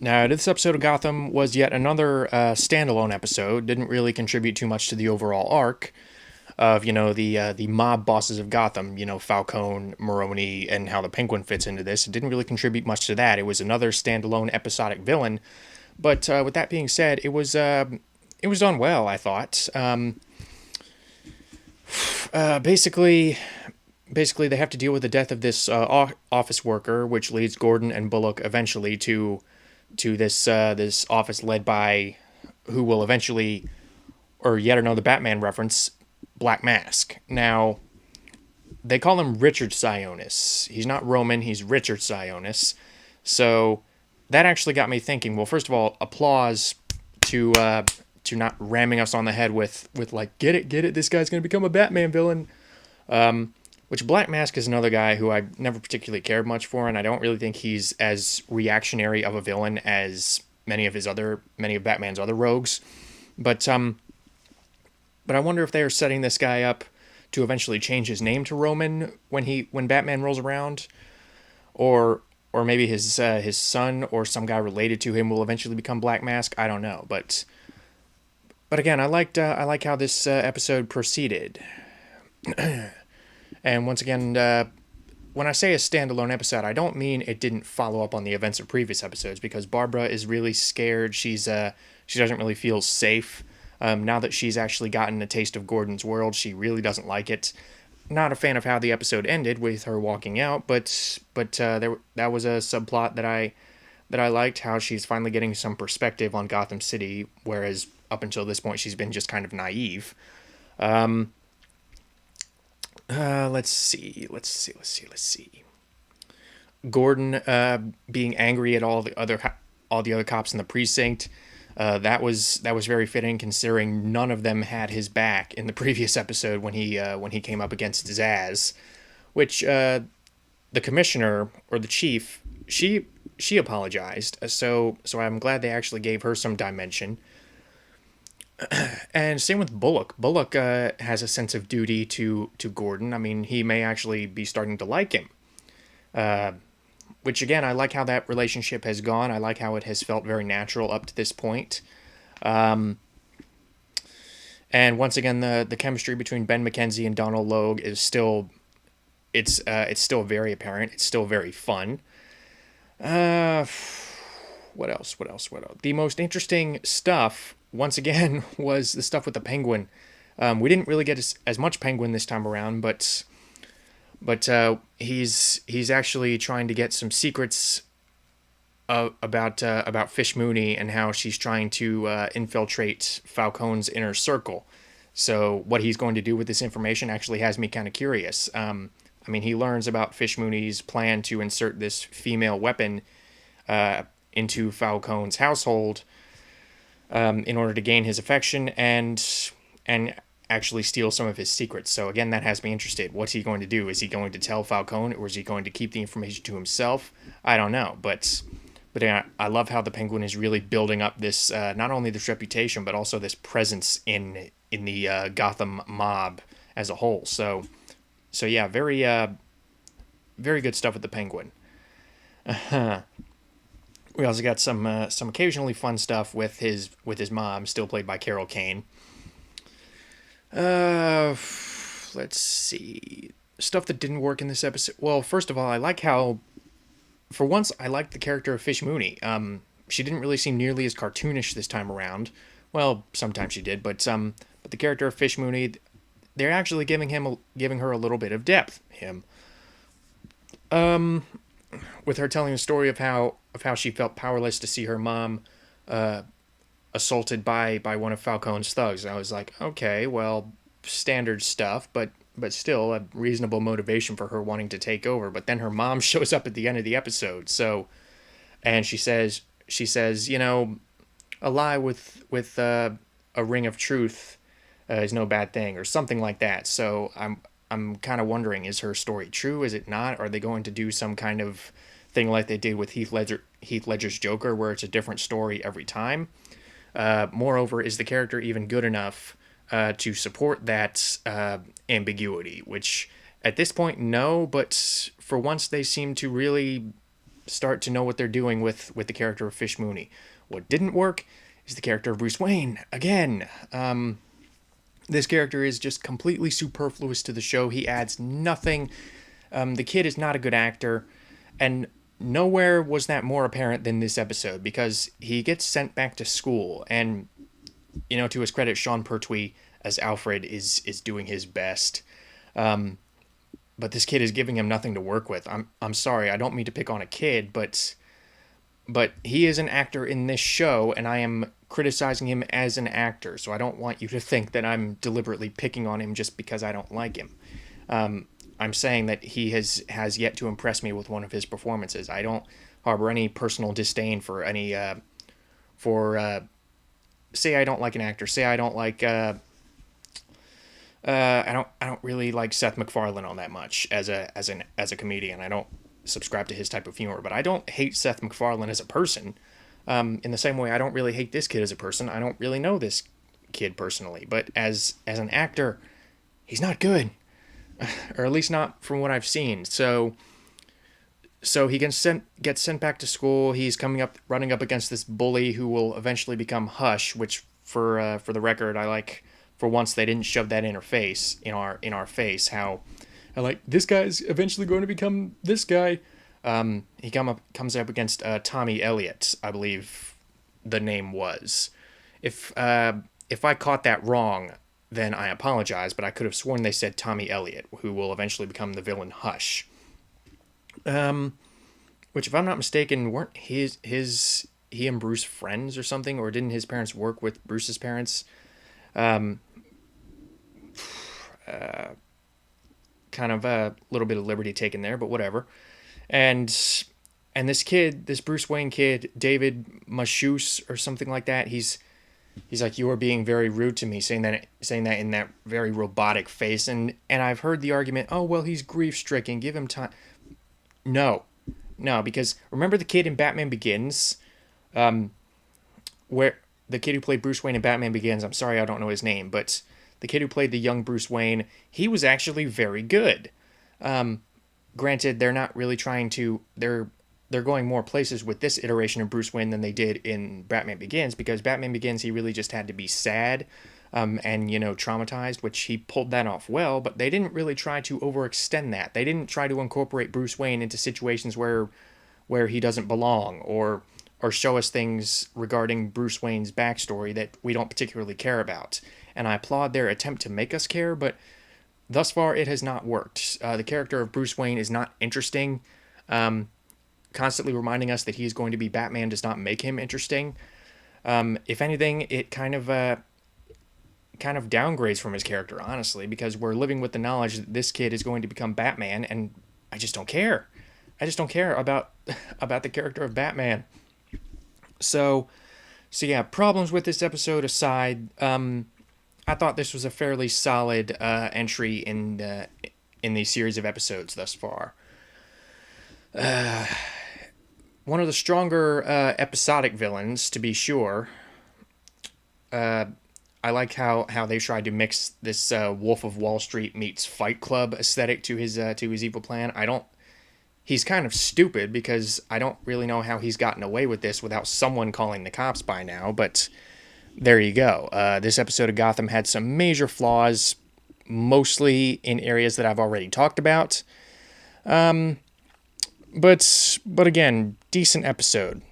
Now, this episode of Gotham was yet another standalone episode. Didn't really contribute too much to the overall arc of the mob bosses of Gotham. Falcone, Maroni, and how the Penguin fits into this. It didn't really contribute much to that. It was another standalone episodic villain. But with that being said, it was done well. I thought. Basically, they have to deal with the death of this office worker, which leads Gordon and Bullock eventually to this office led by who will eventually, or yet another Batman reference, Black Mask. Now, they call him Richard Sionis. He's not Roman, he's Richard Sionis. So that actually got me thinking. Well, first of all, applause to not ramming us on the head with like, get it, this guy's gonna become a Batman villain. Which Black Mask is another guy who I never particularly cared much for, and I don't really think he's as reactionary of a villain as many of Batman's other rogues. But I wonder if they are setting this guy up to eventually change his name to Roman when Batman rolls around, or maybe his son or some guy related to him will eventually become Black Mask. I don't know, but again, I like how this episode proceeded. And once again, when I say a standalone episode, I don't mean it didn't follow up on the events of previous episodes, because Barbara is really scared. She doesn't really feel safe. Now that she's actually gotten a taste of Gordon's world, she really doesn't like it. Not a fan of how the episode ended with her walking out, but that was a subplot that I liked, how she's finally getting some perspective on Gotham City, whereas up until this point she's been just kind of naive. Let's see. Gordon being angry at all the other cops in the precinct. That was very fitting, considering none of them had his back in the previous episode when he came up against Zaz, which the commissioner or the chief, she apologized. So I'm glad they actually gave her some dimension. And same with Bullock. Bullock has a sense of duty to Gordon. I mean, he may actually be starting to like him. Which, again, I like how that relationship has gone. I like how it has felt very natural up to this point. And once again, the chemistry between Ben McKenzie and Donald Logue is still... It's still very apparent. It's still very fun. What else? The most interesting stuff, once again, was the stuff with the Penguin. We didn't really get as much Penguin this time around, but he's actually trying to get some secrets about Fish Mooney and how she's trying to infiltrate Falcone's inner circle. So what he's going to do with this information actually has me kind of curious. I mean, he learns about Fish Mooney's plan to insert this female weapon into Falcone's household in order to gain his affection and actually steal some of his secrets. So again, that has me interested. What's he going to do? Is he going to tell Falcone, or is he going to keep the information to himself? I don't know, but yeah, I love how the Penguin is really building up this not only this reputation but also this presence in the Gotham mob as a whole. So yeah, very good stuff with the Penguin. We also got some occasionally fun stuff with his mom, still played by Carol Kane. Let's see. Stuff that didn't work in this episode. Well, first of all, I like how, for once, I liked the character of Fish Mooney. She didn't really seem nearly as cartoonish this time around. Well, sometimes she did, but the character of Fish Mooney, they're actually giving her a little bit of depth. With her telling the story of how she felt powerless to see her mom assaulted by one of Falcone's thugs. And I was like, okay, well, standard stuff, but still a reasonable motivation for her wanting to take over. But then her mom shows up at the end of the episode. And she says, a lie with a ring of truth is no bad thing, or something like that. So I'm kind of wondering, is her story true? Is it not? Are they going to do some kind of thing like they did with Heath Ledger's Joker, where it's a different story every time? Moreover, is the character even good enough to support that ambiguity? Which, at this point, no, but for once they seem to really start to know what they're doing with the character of Fish Mooney. What didn't work is the character of Bruce Wayne. Again, this character is just completely superfluous to the show. He adds nothing. The kid is not a good actor, and nowhere was that more apparent than this episode, because he gets sent back to school, and, you know, to his credit, Sean Pertwee as Alfred is doing his best. But this kid is giving him nothing to work with. I'm sorry, I don't mean to pick on a kid, but he is an actor in this show, and I am criticizing him as an actor, so I don't want you to think that I'm deliberately picking on him just because I don't like him. I'm saying that he has yet to impress me with one of his performances. I don't harbor any personal disdain for any say I don't like an actor. Say I don't like I don't really like Seth MacFarlane all that much as a comedian. I don't subscribe to his type of humor, but I don't hate Seth MacFarlane as a person. In the same way, I don't really hate this kid as a person. I don't really know this kid personally, but as an actor, he's not good, or at least not from what I've seen. So he gets sent back to school. He's running up against this bully who will eventually become Hush, which for the record, I like. For once, they didn't shove that in our face. How I like, this guy's eventually going to become this guy. He comes up against Tommy Elliott, I believe the name was. If I caught that wrong, then I apologize. But I could have sworn they said Tommy Elliott, who will eventually become the villain Hush. Which, if I'm not mistaken, weren't he and Bruce friends or something, or didn't his parents work with Bruce's parents? Kind of a little bit of liberty taken there, but whatever. And this Bruce Wayne kid, David Mashus or something like that, he's like, you are being very rude to me, saying that in that very robotic face. And I've heard the argument, oh, well, he's grief-stricken, give him time. No, because remember the kid in Batman Begins, where the kid who played Bruce Wayne in Batman Begins, I'm sorry I don't know his name, but the kid who played the young Bruce Wayne, he was actually very good. Granted, they're not really trying to... They're going more places with this iteration of Bruce Wayne than they did in Batman Begins, because Batman Begins, he really just had to be sad and, traumatized, which he pulled that off well, but they didn't really try to overextend that. They didn't try to incorporate Bruce Wayne into situations where he doesn't belong, or show us things regarding Bruce Wayne's backstory that we don't particularly care about. And I applaud their attempt to make us care, but thus far it has not worked. The character of Bruce Wayne is not interesting. Constantly reminding us that he is going to be Batman does not make him interesting. If anything, it kind of downgrades from his character, honestly, because we're living with the knowledge that this kid is going to become Batman, and I just don't care. I just don't care about the character of Batman. So yeah, problems with this episode aside, I thought this was a fairly solid entry in the series of episodes thus far. One of the stronger episodic villains, to be sure. I like how they tried to mix this Wolf of Wall Street meets Fight Club aesthetic to his evil plan. He's kind of stupid, because I don't really know how he's gotten away with this without someone calling the cops by now, but there you go. This episode of Gotham had some major flaws, mostly in areas that I've already talked about. But again, decent episode.